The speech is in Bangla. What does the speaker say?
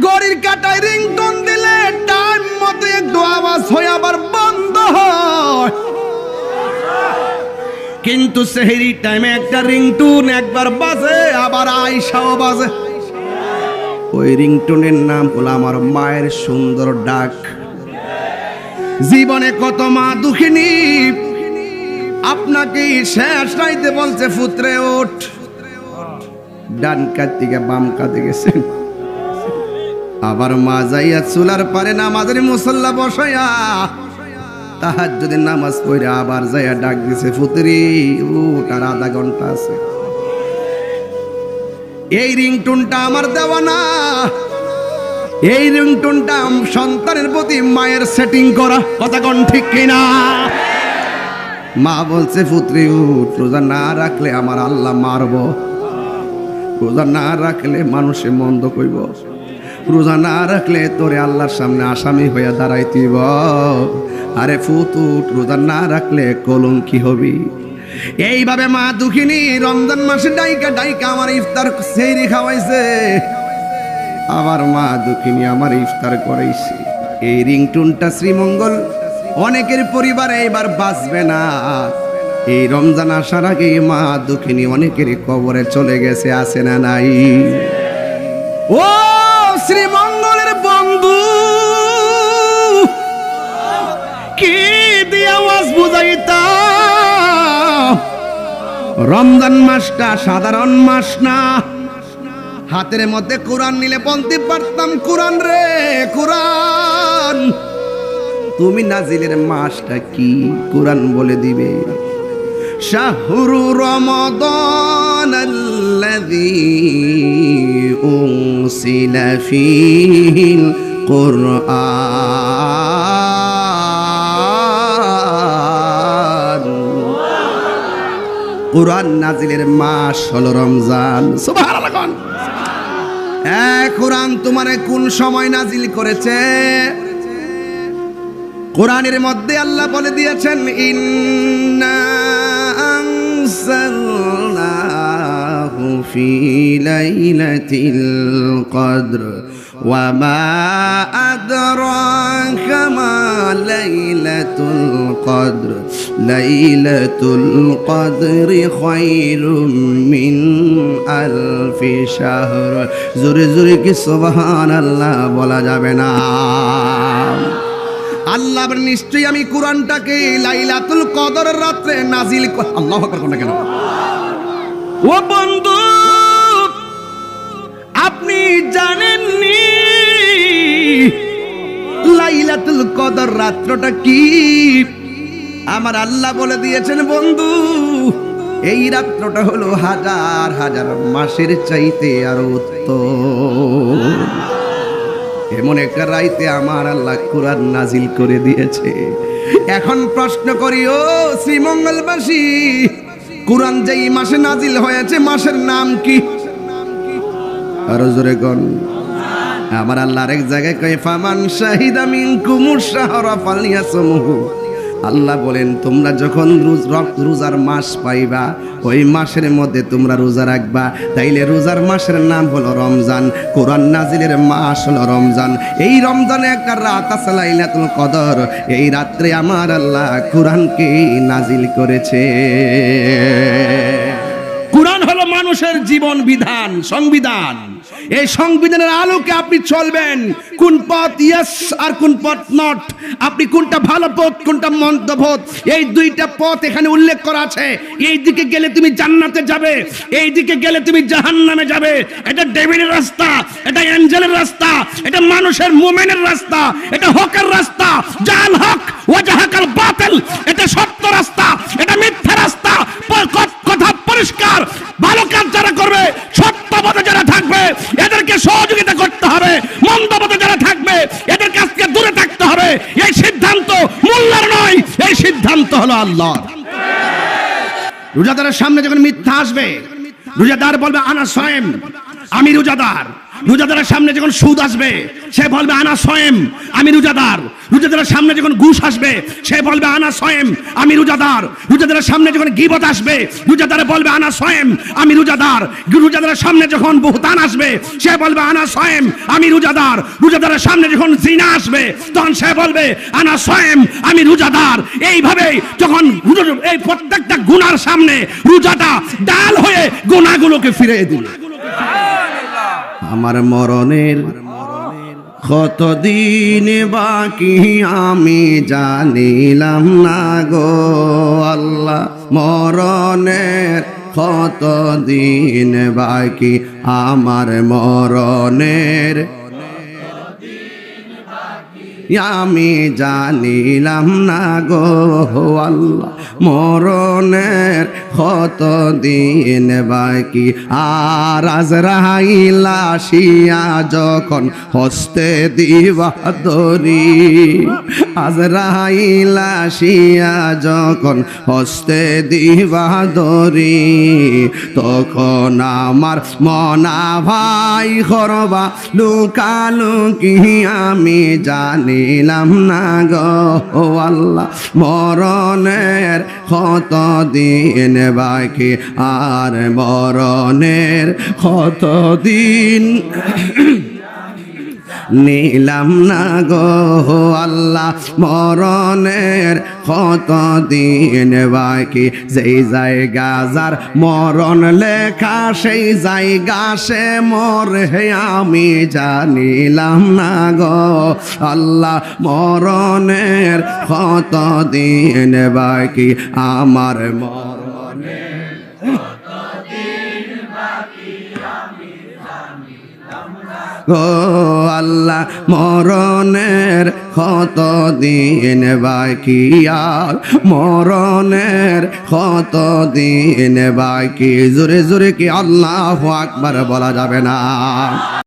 ঘড়ির কাঁটায় রিংটোন দিলে টাইম মতো একটু আওয়াজ হয়ে আবার বন্ধ হয়, কিন্তু সেহরি টাইমে একটা রিংটোন একবার বাজে আবার আয়সাও বাজে। ওই রিংটোনের নাম হলো আমার মায়ের সুন্দর ডাক। জীবনে কত মা দুঃখিনী আপনাকে শেষ রাইতে বলছে পুত্রে ওঠ, ডান কাত থেকে বাম কাতে গেছেন, আবার মা যাইয়া চুলার পারে নামাজের মুসল্লা বসাইয়া তাহাজ্জুদের নামাজ পড়ে আবার যাইয়া ডাক দিছে পুত্রি ওঠ, আর আধা ঘন্টা আছে। এই রিংটোনটা আমার দেওয়া না, এই রিংটোনটা সন্তানের প্রতি মায়ের সেটিং করা। কথা কোন ঠিক কিনা? মা বলছে পুত্রি উঠ, রোজা না রাখলে আমার আল্লাহ মারব, রোজা না রাখলে মানুষে মন্দ কইব, রোজা না রাখলে তোরে আল্লাহর সামনে আসামি হইয়া দাঁড়াইতিব। আরে ফুত উঠ, রোজা না রাখলে কলঙ্কি হবি। এইভাবে মা দুঃখিনী রমজান মাসে ডাইকা ডাইকা আমার ইফতার সেহরি খাওয়াইছে, আবার মা দুঃখিনী আমার ইফতার করাইছে। এই রিংটোনটা শ্রীমঙ্গল অনেকের পরিবারে এবার বাঁচবে না। এই রমজান আসার আগে মা দুঃখিনী অনেকের কবরে চলে গেছে, আছে না নাই? ও শ্রীমঙ্গলের বন্ধু, কি দিয়ে আওয়াজ বুঝাইতা? রমজান মাসটা সাধারণ মাস না। হাতের মধ্যে কোরআন নিলে বলতে পারতাম কোরআন রে কোরআন, তুমি নাজিলের মাসটা কি কোরআন বলে দিবে। শাহরু রমাদানাল্লাযী উনসিলা ফীহিল কুরআন। কোরআন নাজিলের মাস হলো রমজান। সুবহানাল্লাহ। কোরআন তোমারে কোন সময় নাজিল করেছে? কোরআনের মধ্যে আল্লাহ বলে দিয়েছেন ইন্না আনজালনাহু ফি লাইলাতিল কদর ওয়া মা আদরাকা মা লাইলাতুল কদর লাইলাতুল কদরি খায়রুম মিন আলফি শাহর। জোরে জোরে কি সুবহানাল্লাহ বলা যাবে না? আল্লাহ নিশ্চয়ই আমি কোরআনটাকে লাইলাতুল কদরের রাতে নাজিল করি। আল্লাহু আকবার কোন কেন? ও বন্ধু আপনি জানেননি লাইলাতুল কদর রাতটা কি? আমার আল্লাহ বলে দিয়েছেন বন্ধু, এই রাতটা হলো হাজার হাজার মাসের চাইতে আরো উত্তম। এমন একটা রাইতে আমার আল্লাহ কোরআন নাজিল করে দিয়েছে। এখন প্রশ্ন করি ও শ্রীমঙ্গলবাসী, কোরআন যেই মাসে নাজিল হয়েছে মাসের নাম কি? আরো জোরে কোন? আমার আল্লাহ আরেক জায়গায় কয় ফামান শাহিদা মিনকুমুশ শাহরা ফালইয়াসমহু। আল্লাহ বলেন তোমরা যখন রোজার মাস পাইবা ওই মাসের মধ্যে তোমরা রোজা রাখবা। তাইলে রোজার মাসের নাম হলো রমজান, কোরআন নাজিলের মাস হলো রমজান। এই রমজানে একটা রাত আছে লাইলাতুল কদর, এই রাত্রে আমার আল্লাহ কোরআনকে নাজিল করেছে। কোরআন হলো মানুষের জীবন বিধান, সংবিধান। এই সংবিধানের আলোকে আপনি চলবেন। কোন পথ ইয়েস আর কোন পথ নট, আপনি কোনটা ভালো পথ কোনটা মন্দ পথ, এই দুইটা পথ এখানে উল্লেখ করা আছে। এই দিকে গেলে তুমি জান্নাতে যাবে, এই দিকে গেলে তুমি জাহান্নামে যাবে। এটা ডেভিলের রাস্তা, এটা অ্যাঞ্জেলের রাস্তা, এটা মানুষের মুমিনের রাস্তা, এটা হকের রাস্তা। জাল হক ওয়াজাহাকাল বাতিল, এটা সত্য রাস্তা, এটা মিথ্যা রাস্তা। কথা পরিষ্কার। ভালো কাজ যারা করবে, সত্য পথে যারা থাকবে এদেরকে সহযোগিতা করতে হবে, মন্দ পথে যারা থাকবে এদের কাছ থেকে দূরে থাকতে হবে। এই সিদ্ধান্ত মোল্লার নয়, এই সিদ্ধান্ত হলো আল্লাহর। রোজাদারের সামনে যখন মিথ্যা আসবে, রোজাদার বলবে আনা সায়েম, আমি রোজাদার। রোজাদারের সামনে যখন সুদ আসবে সে বলবে আনা সয়েম, আমি রোজাদার। রোজাদারের সামনে যখন ঘুষ আসবে সে বলবে আনা সয়েম, আমি রোজাদার। রোজাদারের সামনে যখন গীবত আসবে রোজাদারে বলবে আনা সয়েম, আমি রোজাদার। রোজাদারের সামনে যখন বুহতান আসবে সে বলবে আনা সয়েম, আমি রোজাদার। রোজাদারের সামনে যখন জিনা আসবে তখন সে বলবে আনা সয়েম, আমি রোজাদার। এইভাবে যখন এই প্রত্যেকটা গুনার সামনে রোজাটা ডাল হয়ে গুনাহগুলোকে ফিরিয়ে দিল। আমার মরণের কতদিন বাকি আমি জানিলাম না গো আল্লাহ, মরণের কতদিন বাকি আমার মরণের আমি জানিলাম না গো আল্লাহ, মরণের কতদিন বাকি। আর আজরাইল আসিয়া যখন হস্তে দিবা দরি, আজরাইল আসিয়া যখন হস্তে দিবা দরি, তখন আমার মনা ভাই করবা লুকালুকি আমি জানিলাম না গো আল্লাহ, মরণের কতদিন বাকি আর মরণের কতদিন নিলাম না গো আল্লাহ, মরণের কতদিন বাকি। যেই জায়গা যার মরণ লেখা সেই জায়গা সে মরে আমি জানিলাম না গো আল্লাহ, মরণের কতদিন বাকি আমার মরণের গো আল্লাহ, মরণের কতদিন বাকি আর মরণের কতদিন বাকি। জোরে জোরে কি আল্লাহু আকবার বলা যাবে না?